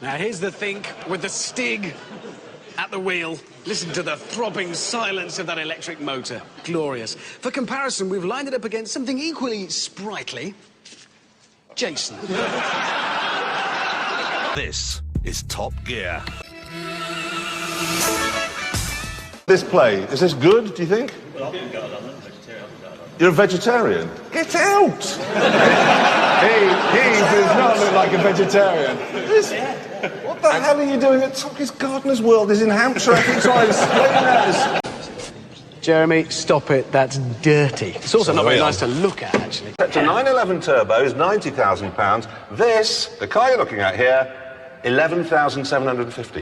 Now here's the Think with the Stig at the wheel. Listen to the throbbing silence of that electric motor. Glorious. For comparison, we've lined it up against something equally sprightly. Jason. This is Top Gear. This play, is this good, do you think? Well, I haven't got it, I'm a vegetarian. You're a vegetarian? Get out! he does not look like a vegetarian. What the hell are you doing at Tommy's Gardener's World? Is in Hampshire. I can try and explain that. Jeremy, stop it. That's dirty. It's also not very nice to look at, actually. Set to 911 turbos, £90,000. This, the car you're looking at here, 11,750.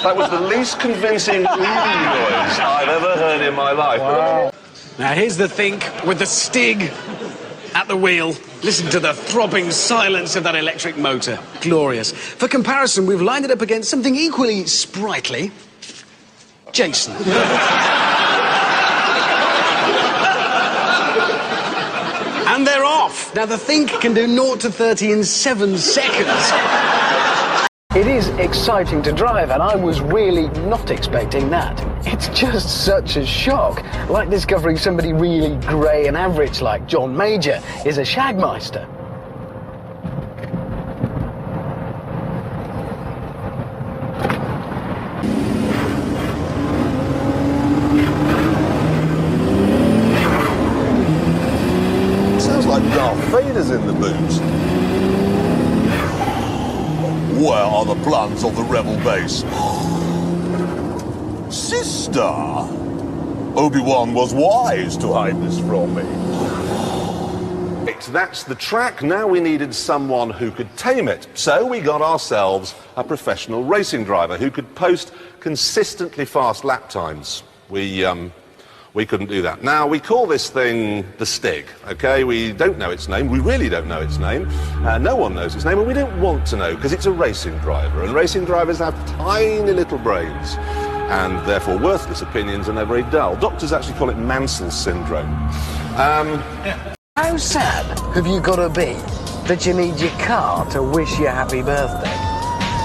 That was the least convincing noise I've ever heard in my life. Wow. Now here's the Think with the Stig at the wheel. Listen to the throbbing silence of that electric motor. Glorious. For comparison, we've lined it up against something equally sprightly. Jason. And they're off. Now the Think can do 0 to 30 in 7 seconds. It is exciting to drive, and I was really not expecting that. It's just such a shock, like discovering somebody really grey and average like John Major is a shagmeister. Sounds like Darth Vader's in the boot. Where are the plans of the rebel base? Sister! Obi-Wan was wise to hide this from me. That's the track. Now we needed someone who could tame it. So we got ourselves a professional racing driver who could post consistently fast lap times. We couldn't do that. Now, we call this thing the Stig, OK? We don't know its name. We really don't know its name. No one knows its name, and we don't want to know, because it's a racing driver, and racing drivers have tiny little brains, and therefore worthless opinions, and they're very dull. Doctors actually call it Mansell syndrome. How sad have you got to be that you need your car to wish you happy birthday?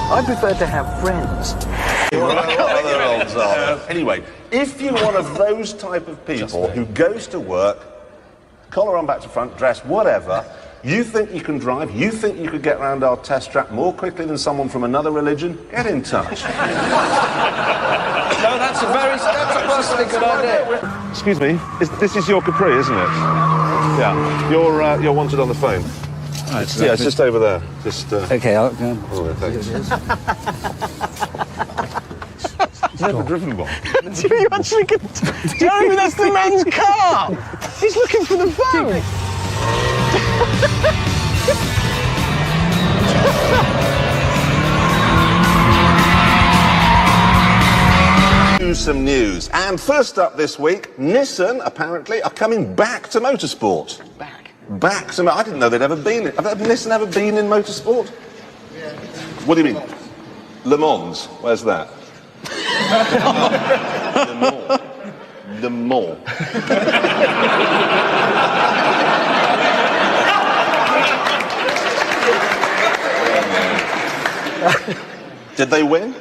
I prefer to have friends. Anyway, if you're one of those type of people who goes to work, collar on back to front, dress, whatever, you think you can drive, you think you could get around our test track more quickly than someone from another religion, get in touch. No, that's a perfectly good idea. Excuse me, this is your Capri, isn't it? Yeah, you're wanted on the phone. Oh, it's just over there. Just. Okay, I'll go. Oh, thanks. He's never driven one. You actually can... Jeremy, that's the man's car! He's looking for the phone! Some news. And first up this week, Nissan, apparently, are coming back to motorsport. Back to... I didn't know they'd ever been... Have Nissan ever been in motorsport? Yeah. What do you mean? Le Mans. Where's that? Le Mans. Did they win?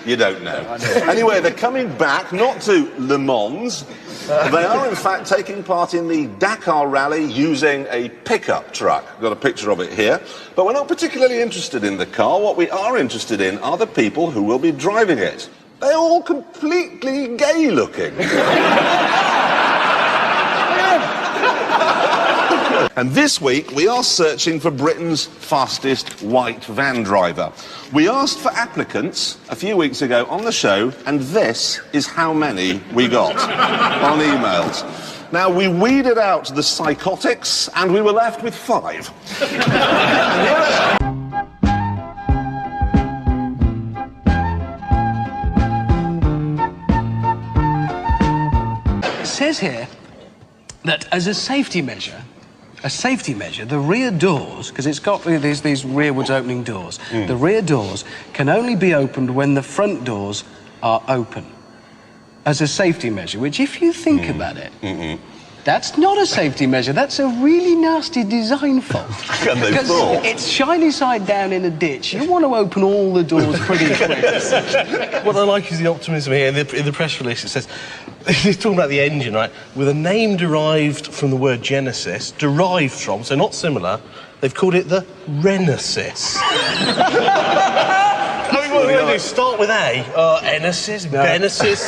You don't know. Anyway, they're coming back, not to Le Mans. They are, in fact, taking part in the Dakar Rally using a pickup truck. Got a picture of it here. But we're not particularly interested in the car. What we are interested in are the people who will be driving it. They're all completely gay-looking. And this week, we are searching for Britain's fastest white van driver. We asked for applicants a few weeks ago on the show, and this is how many we got on emails. Now, we weeded out the psychotics, and we were left with 5. It says here that as a safety measure, the rear doors, because it's got these rearwards opening doors, the rear doors can only be opened when the front doors are open. As a safety measure, which if you think about it, That's not a safety measure. That's a really nasty design fault. Can they Because fall? it's shiny side down in a ditch. You want to open all the doors pretty quick. What I like is the optimism here. In the press release, it says, he's talking about the engine, right? With a name derived from the word Genesis, derived from, so not similar, they've called it the Renesis. I mean, what do they do? Start with A? Enesis, Benesis.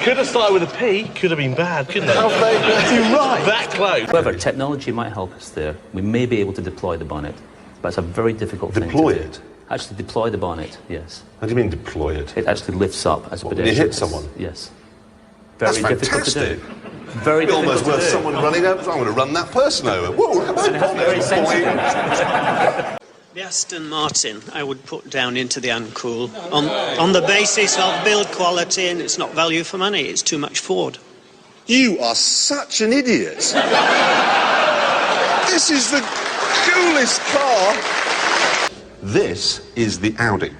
Could have started with a P. Could have been bad, couldn't it? You're right. That close. However, technology might help us there. We may be able to deploy the bonnet, but it's a very difficult thing to do. Deploy it? Actually, deploy the bonnet, yes. How do you mean deploy it? It actually lifts up as a What, pedestrian. when you hit someone? Yes. That's Very difficult fantastic. to do. Very difficult Almost to worth do. someone running over. I'm going to run that person over. Whoa, look at And it has to be very that. sensitive. The Aston Martin, I would put down into the uncool on the basis of build quality, and it's not value for money. It's too much Ford. You are such an idiot. This is the coolest car. This is the Audi.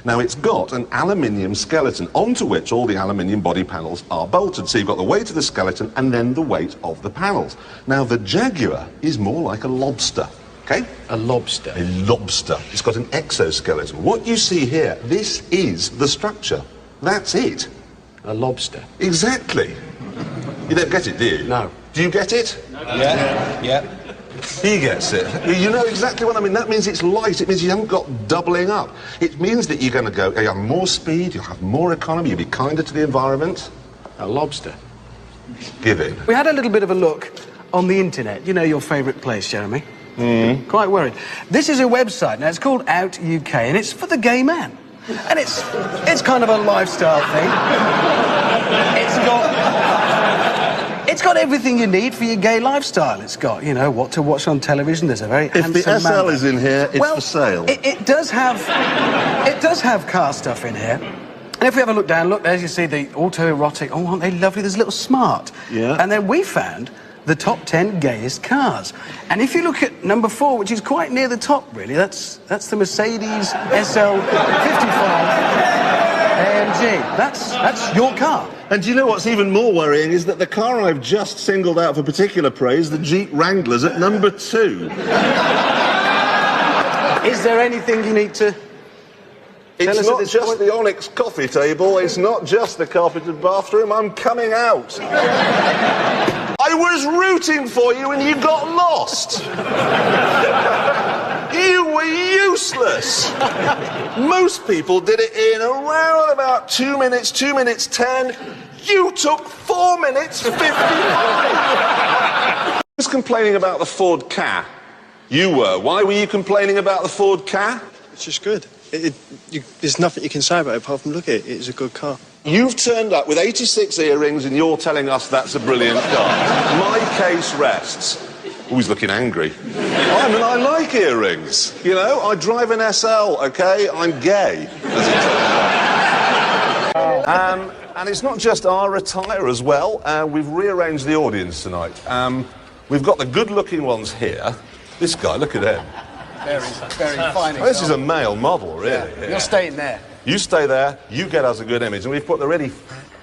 Now, it's got an aluminium skeleton onto which all the aluminium body panels are bolted. So you've got the weight of the skeleton and then the weight of the panels. Now, the Jaguar is more like a lobster, okay? A lobster. A lobster. It's got an exoskeleton. What you see here, this is the structure. That's it. A lobster. Exactly. You don't get it, do you? No. Do you get it? Yeah. He gets it. You know exactly what I mean. That means it's light. It means you haven't got doubling up. It means that you're going to go, you have more speed, you'll have more economy, you'll be kinder to the environment. A lobster. Give in. We had a little bit of a look on the internet. You know your favourite place, Jeremy? Quite worried. This is a website. Now, it's called Out UK, and it's for the gay man. And it's kind of a lifestyle thing. It's got everything you need for your gay lifestyle. It's got, you know, what to watch on television. There's a very handsome If the SL man is in here, it's well, for sale. It does have car stuff in here. And if we have a look down, look, there's you see the autoerotic. Oh, aren't they lovely? There's a little smart. Yeah. And then we found the top 10 gayest cars. And if you look at number 4, which is quite near the top, really, that's the Mercedes SL 55 AMG. That's your car. And do you know what's even more worrying is that the car I've just singled out for particular praise, the Jeep Wrangler's at number 2. Is there anything you need to tell It's us at not this just point? the Onyx coffee table, it's not just the carpeted bathroom, I'm coming out. I was rooting for you and you got lost. You were useless. Most people did it in around about 2 minutes, 2 minutes 10. You took 4 minutes 55. Who's complaining about the Ford Ka? You were. Why were you complaining about the Ford Ka? It's just good. There's nothing you can say about it apart from look at it. It's a good car. You've turned up with 86 earrings and you're telling us that's a brilliant car. My case rests. Oh, he's looking angry. I like earrings. You know, I drive an SL, okay? I'm gay. As it turns out. And it's not just our attire as well. We've rearranged the audience tonight. We've got the good-looking ones here. This guy, look at him. Very fine. Oh, this is a male model, really. Yeah. You're staying there. You stay there, you get us a good image, and we've put the really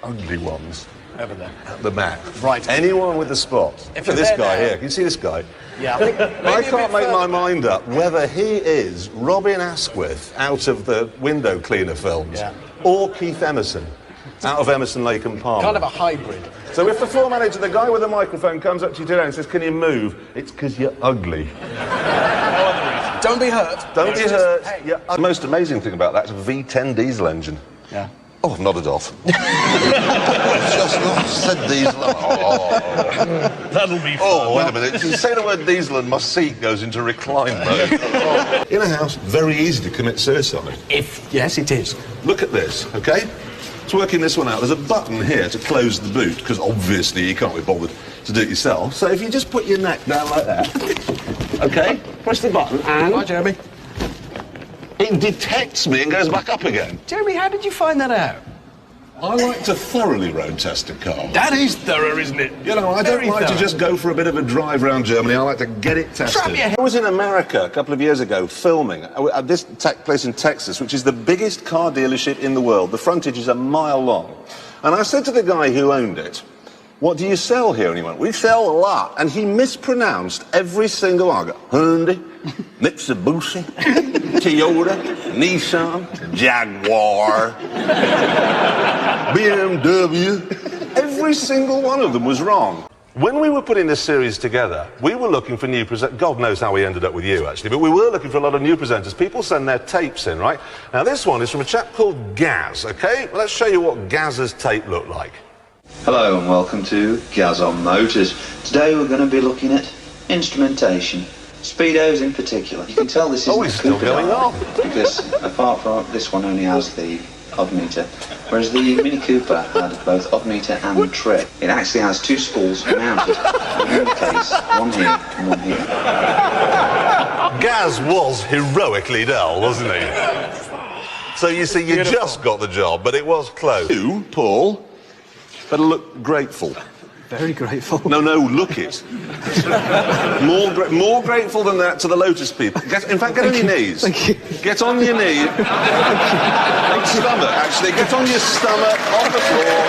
ugly ones Over there. at the back. Right. Anyone with the spot. If Look at you're this there guy now- here. Can you see this guy? Yeah, I think I can't make my mind up whether he is Robin Asquith out of the window cleaner films Yeah. or Keith Emerson out of Emerson, Lake and Palmer. kind of a hybrid. So if the floor manager, the guy with the microphone, comes up to you today and says, "Can you move?" It's because you're ugly. Don't be hurt. Don't be hurt. Hey. Yeah. The most amazing thing about that is a V10 diesel engine. Yeah. Oh, I've nodded off. Just said diesel. Oh. That'll be fun. Oh, wait a minute. You say the word diesel and my seat goes into recline mode. In a house, very easy to commit suicide. Yes, it is. Look at this, okay? It's working this one out. There's a button here to close the boot, because obviously you can't be bothered to do it yourself. So if you just put your neck down like that, okay? Press the button and... Hi, Jeremy. It detects me and goes back up again. Jeremy, how did you find that out? I like to thoroughly road test a car. That is thorough, isn't it? You know, I don't Very like to thorough. just go for a bit of a drive around Germany. I like to get it tested. Strap your head- I was in America a couple of years ago filming at this place in Texas, which is the biggest car dealership in the world. The frontage is a mile long. And I said to the guy who owned it, what do you sell here? And he went, we sell a lot. And he mispronounced every single one. I go, Hyundai, Mitsubishi, Toyota, Nissan, Jaguar, BMW. Every single one of them was wrong. When we were putting this series together, we were looking for new presenters. God knows how we ended up with you, actually, but we were looking for a lot of new presenters. People send their tapes in, right? Now, this one is from a chap called Gaz, OK? Let's show you what Gaz's tape looked like. Hello and welcome to Gaz on Motors. Today we're going to be looking at instrumentation, speedos in particular. You can tell this isn't it's still going on. because apart from this one only has the odd meter, whereas the Mini Cooper had both odd meter and trip. It actually has two spools mounted, and in the case, one here and one here. Gaz was heroically dull, wasn't he? So you see, you just got the job, but it was close. You, Paul, better look grateful. Very grateful. No, look it. More grateful than that to the Lotus people. In fact, get on your knees. Thank you. Get on your knees. On stomach, actually. Get on your stomach, on the floor.